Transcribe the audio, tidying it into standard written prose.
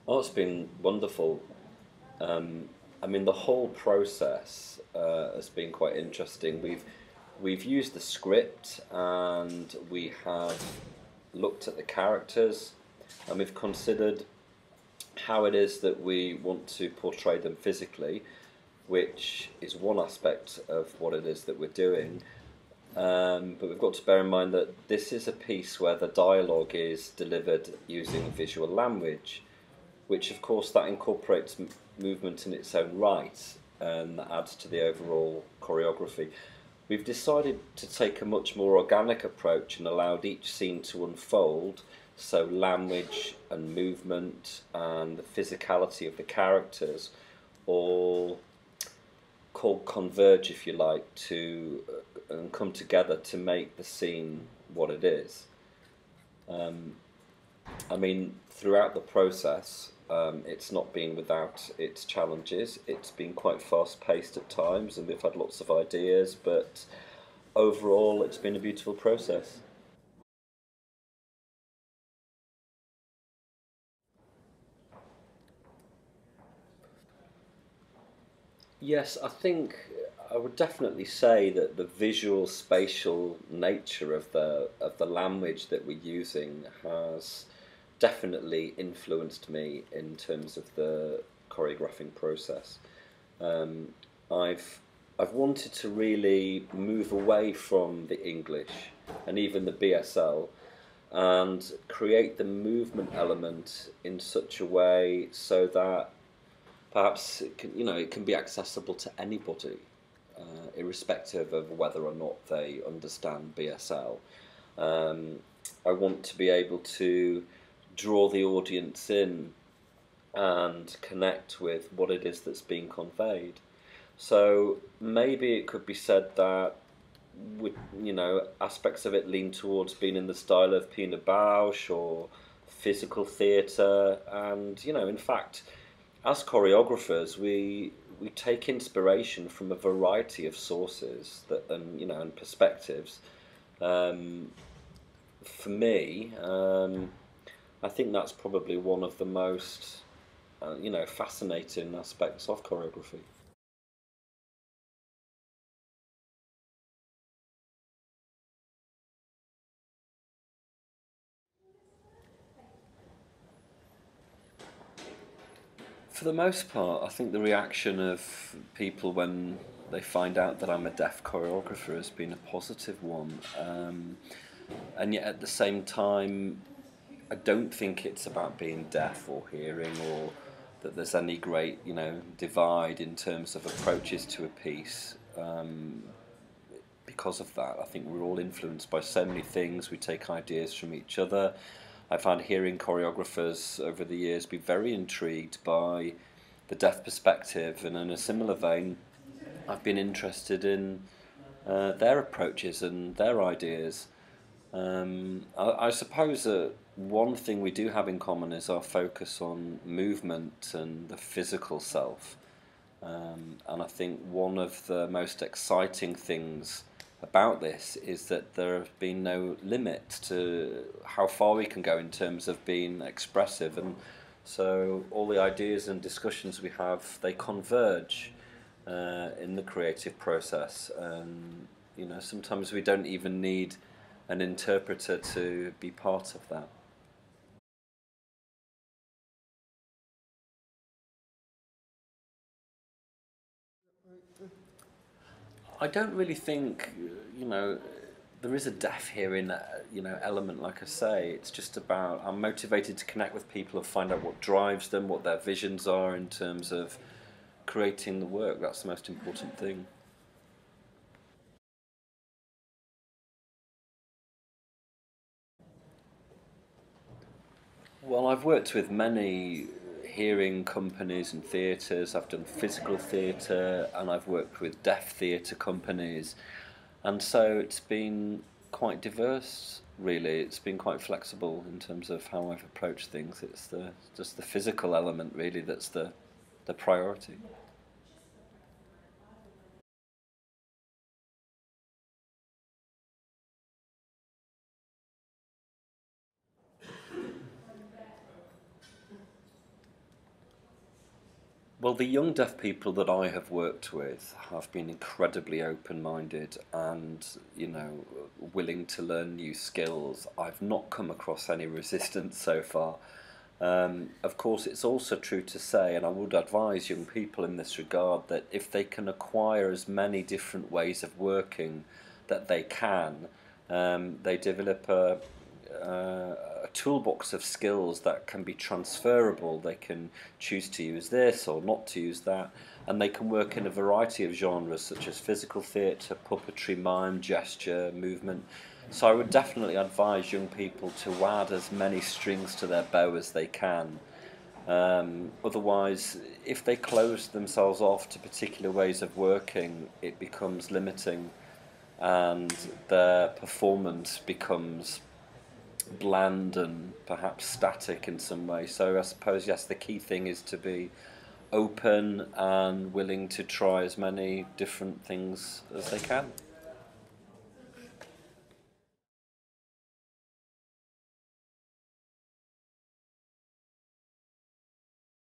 Oh, it's been wonderful. I mean, the whole process has been quite interesting. We've used the script and we have looked at the characters and we've considered how it is that we want to portray them physically, which is one aspect of what it is that we're doing. But we've got to bear in mind that this is a piece where the dialogue is delivered using visual language, which of course that incorporates movement in its own right and that adds to the overall choreography. We've decided to take a much more organic approach and allowed each scene to unfold, so language and movement and the physicality of the characters all converge, if you like, to and come together to make the scene what it is. Um, I mean, throughout the process, it's not been without its challenges. It's been quite fast paced at times, and we've had lots of ideas, but overall, it's been a beautiful process. Yes, I think I would definitely say that the visual spatial nature of the language that we're using has definitely influenced me in terms of the choreographing process. Um, I've I've wanted to really move away from the English and even the BSL and create the movement element in such a way so that perhaps it can be accessible to anybody, irrespective of whether or not they understand BSL. Um, I want to be able to draw the audience in and connect with what it is that's being conveyed. So maybe it could be said that aspects of it lean towards being in the style of Pina Bausch or physical theatre, and in fact, as choreographers, we take inspiration from a variety of sources and perspectives. Um, for me, I think that's probably one of the most fascinating aspects of choreography. For the most part, I think the reaction of people when they find out that I'm a deaf choreographer has been a positive one. And yet at the same time, I don't think it's about being deaf or hearing or that there's any great, divide in terms of approaches to a piece. Because of that, I think we're all influenced by so many things. We take ideas from each other. I found hearing choreographers over the years be very intrigued by the deaf perspective, and in a similar vein, I've been interested in their approaches and their ideas. I suppose that one thing we do have in common is our focus on movement and the physical self. And I think one of the most exciting things about this is that there have been no limit to how far we can go in terms of being expressive. And so all the ideas and discussions we have, they converge in the creative process. And, sometimes we don't even need an interpreter to be part of that. I don't really think, there is a deaf hearing, element. Like I say, it's just about I'm motivated to connect with people and find out what drives them, what their visions are in terms of creating the work. That's the most important thing. Well, I've worked with many hearing companies and theatres. I've done physical theatre and I've worked with deaf theatre companies. And so it's been quite diverse, really. It's been quite flexible in terms of how I've approached things. It's just the physical element, really, that's the priority. Well, the young deaf people that I have worked with have been incredibly open-minded and, you know, willing to learn new skills. I've not come across any resistance so far. Of course, it's also true to say, and I would advise young people in this regard, that if they can acquire as many different ways of working that they can, they develop a toolbox of skills that can be transferable. They can choose to use this or not to use that, and they can work in a variety of genres such as physical theatre, puppetry, mime, gesture, movement. So I would definitely advise young people to add as many strings to their bow as they can. Otherwise, if they close themselves off to particular ways of working, it becomes limiting and their performance becomes bland and perhaps static in some way. So I suppose, yes, the key thing is to be open and willing to try as many different things as they can.